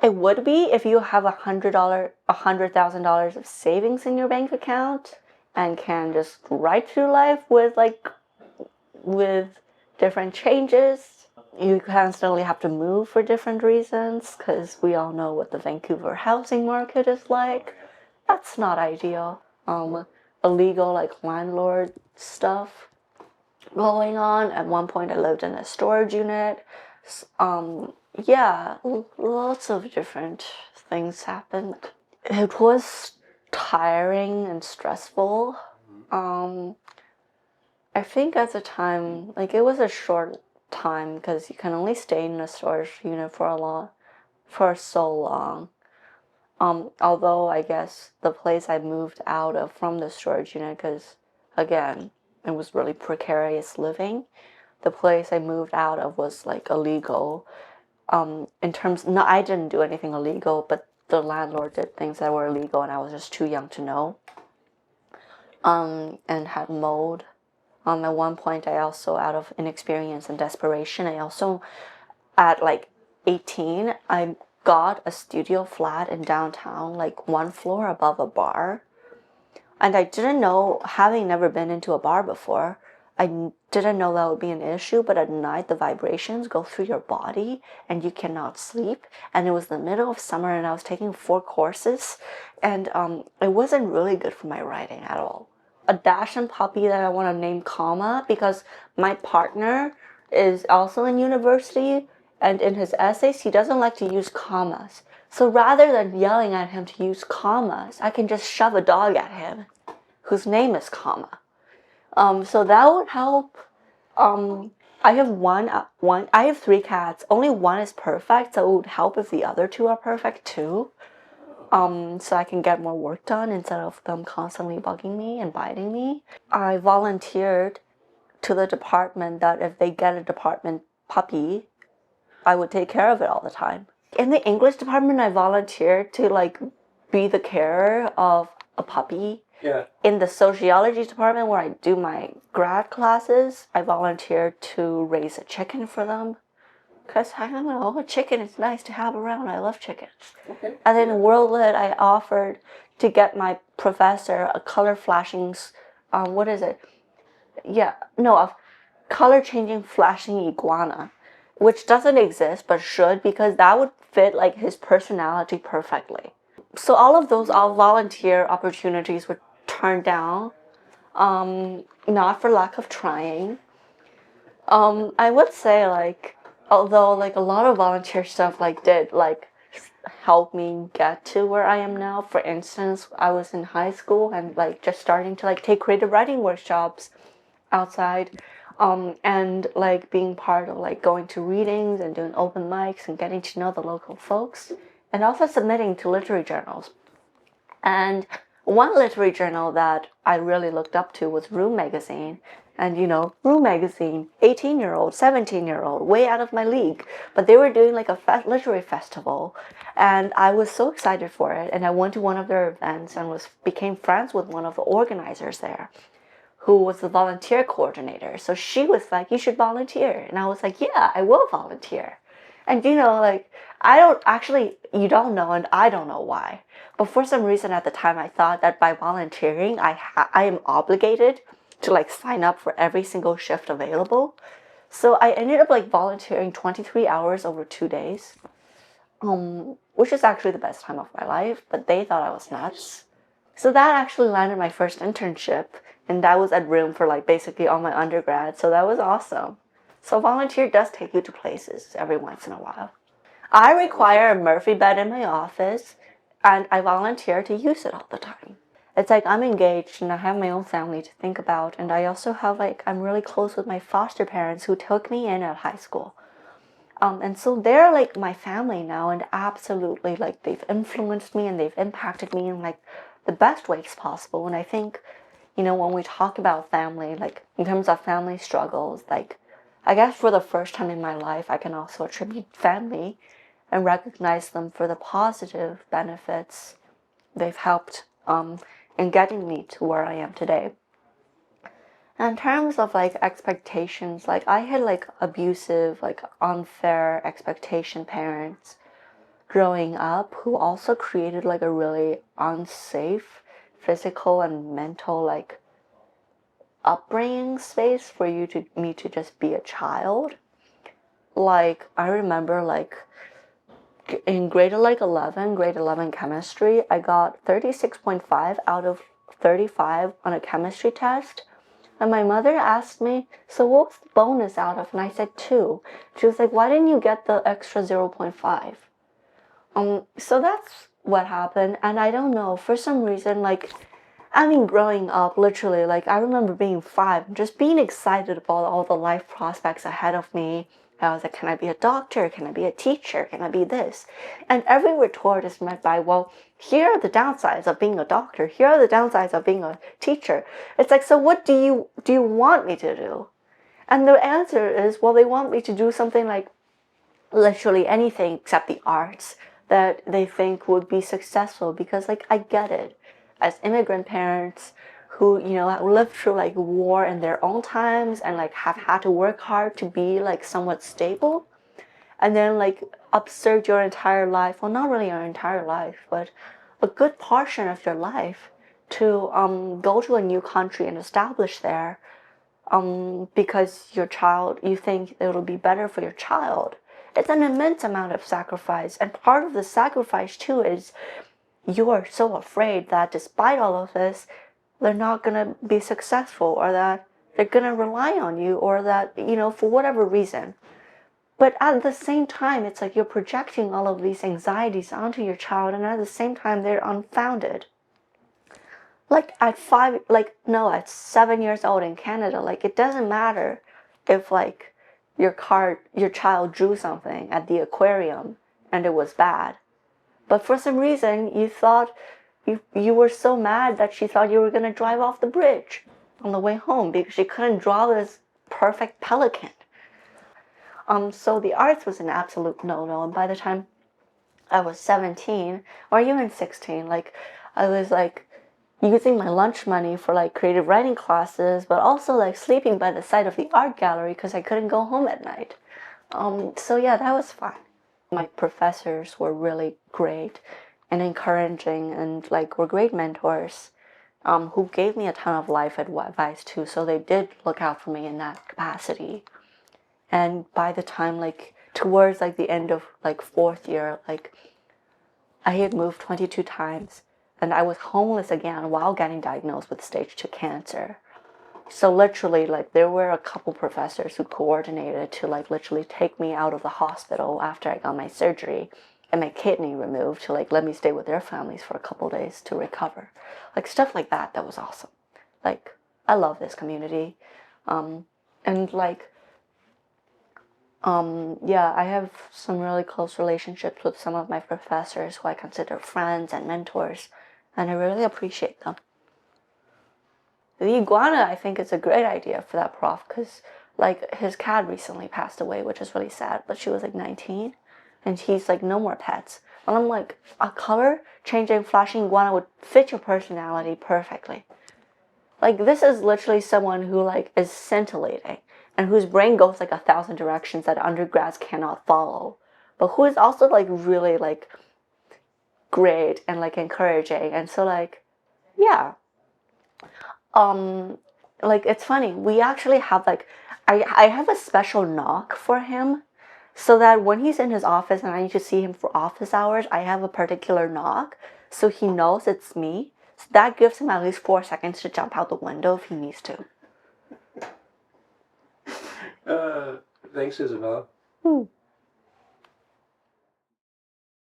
It would be if you have $100,000 of savings in your bank account and can just ride through life with different changes. You constantly have to move for different reasons because we all know what the Vancouver housing market is like. That's not ideal. Illegal like landlord stuff going on. At one point, I lived in a storage unit. Yeah, lots of different things happened. It was tiring and stressful. I think at the time, like it was a short time because you can only stay in a storage unit for so long. Although I guess the place I moved out of from the storage unit, because again, it was really precarious living. The place I moved out of was like illegal. In terms, no, I didn't do anything illegal, but the landlord did things that were illegal, and I was just too young to know. And had mold. At one point, I also, out of inexperience and desperation, I also, at like 18, I got a studio flat in downtown, like one floor above a bar. And I didn't know, having never been into a bar before, I didn't know that would be an issue, but at night the vibrations go through your body and you cannot sleep. And it was the middle of summer and I was taking 4 courses and it wasn't really good for my writing at all. A Dachshund puppy that I want to name Comma because my partner is also in university and in his essays he doesn't like to use commas. So rather than yelling at him to use commas, I can just shove a dog at him whose name is Comma. So that would help. I have 3 cats. Only one is perfect, so it would help if the other 2 are perfect too. So I can get more work done instead of them constantly bugging me and biting me. I volunteered to the department that if they get a department puppy, I would take care of it all the time. In the English department, I volunteered to like be the carer of a puppy. Yeah. In the sociology department where I do my grad classes, I volunteered to raise a chicken for them. Because, I don't know, a chicken is nice to have around. I love chickens. Okay. And then in World Lit, I offered to get my professor a color flashing, what is it? Yeah, no, a color changing flashing iguana, which doesn't exist but should because that would fit like his personality perfectly. So all of those all volunteer opportunities were turned down, not for lack of trying. I would say like, although like a lot of volunteer stuff like did like help me get to where I am now. For instance, I was in high school and like just starting to like take creative writing workshops outside, and like being part of like going to readings and doing open mics and getting to know the local folks, and also submitting to literary journals. And one literary journal that I really looked up to was Room Magazine. And you know, Room Magazine, 18-year-old, 17-year-old, way out of my league. But they were doing like a literary festival. And I was so excited for it. And I went to one of their events and became friends with one of the organizers there, who was the volunteer coordinator. So she was like, you should volunteer. And I was like, yeah, I will volunteer. And you know, like, you don't know, and I don't know why. But for some reason at the time, I thought that by volunteering, I am obligated to like sign up for every single shift available. So I ended up like volunteering 23 hours over 2 days, which is actually the best time of my life, but they thought I was nuts. So that actually landed my first internship, and that was at Room for like basically all my undergrad. So that was awesome. So volunteer does take you to places every once in a while. I require a Murphy bed in my office, and I volunteer to use it all the time. It's like I'm engaged and I have my own family to think about, and I also have like, I'm really close with my foster parents who took me in at high school. And so they're like my family now, and absolutely like they've influenced me and they've impacted me in like the best ways possible. And I think, you know, when we talk about family, like in terms of family struggles, like I guess for the first time in my life, I can also attribute family and recognize them for the positive benefits they've helped in getting me to where I am today. And in terms of like expectations, like I had like abusive, like unfair expectation parents growing up who also created like a really unsafe physical and mental like upbringing space for me to just be a child. Like I remember like in grade 11 chemistry, I got 36.5 out of 35 on a chemistry test. And my mother asked me, so what's the bonus out of? And I said 2. She was like, why didn't you get the extra 0.5? So that's what happened. And I don't know, for some reason, like, I mean, growing up, literally, like, I remember being 5, just being excited about all the life prospects ahead of me. I was like, can I be a doctor? Can I be a teacher? Can I be this? And every retort is met by, well, here are the downsides of being a doctor. Here are the downsides of being a teacher. It's like, so what do you want me to do? And the answer is, well, they want me to do something like literally anything except the arts that they think would be successful, because like I get it, as immigrant parents who lived through like war in their own times and like have had to work hard to be like somewhat stable, and then like upsurge your entire life, well, not really your entire life, but a good portion of your life to go to a new country and establish there, because you think it'll be better for your child. It's an immense amount of sacrifice, and part of the sacrifice too is you are so afraid that despite all of this, they're not gonna be successful, or that they're gonna rely on you, or that, for whatever reason. But at the same time, it's like you're projecting all of these anxieties onto your child, and at the same time, they're unfounded. Like at 7 years old in Canada, like it doesn't matter if like your child drew something at the aquarium and it was bad, but for some reason you thought you were so mad that she thought you were gonna drive off the bridge on the way home because she couldn't draw this perfect pelican. So the arts was an absolute no-no, and by the time I was 17 or even 16, like I was like using my lunch money for like creative writing classes, but also like sleeping by the side of the art gallery because I couldn't go home at night. So yeah, that was fun. My professors were really great and encouraging, and like were great mentors, who gave me a ton of life advice too. So they did look out for me in that capacity. And by the time like towards like the end of like 4th year, like I had moved 22 times. And I was homeless again while getting diagnosed with stage 2 cancer. So literally, like there were a couple professors who coordinated to like literally take me out of the hospital after I got my surgery and my kidney removed, to like let me stay with their families for a couple days to recover. Like stuff like that. That was awesome. Like I love this community. And like yeah, I have some really close relationships with some of my professors who I consider friends and mentors, and I really appreciate them. The iguana, I think, is a great idea for that prof, because like his cat recently passed away, which is really sad, but she was like 19, and he's like, no more pets. And I'm like, a color changing flashing iguana would fit your personality perfectly. Like this is literally someone who like is scintillating and whose brain goes like 1,000 directions that undergrads cannot follow, but who is also like really like great and like encouraging. And so like, yeah, like it's funny, we actually have like I have a special knock for him, so that when he's in his office and I need to see him for office hours, I have a particular knock so he knows it's me. So that gives him at least 4 seconds to jump out the window if he needs to. Thanks, Isabella.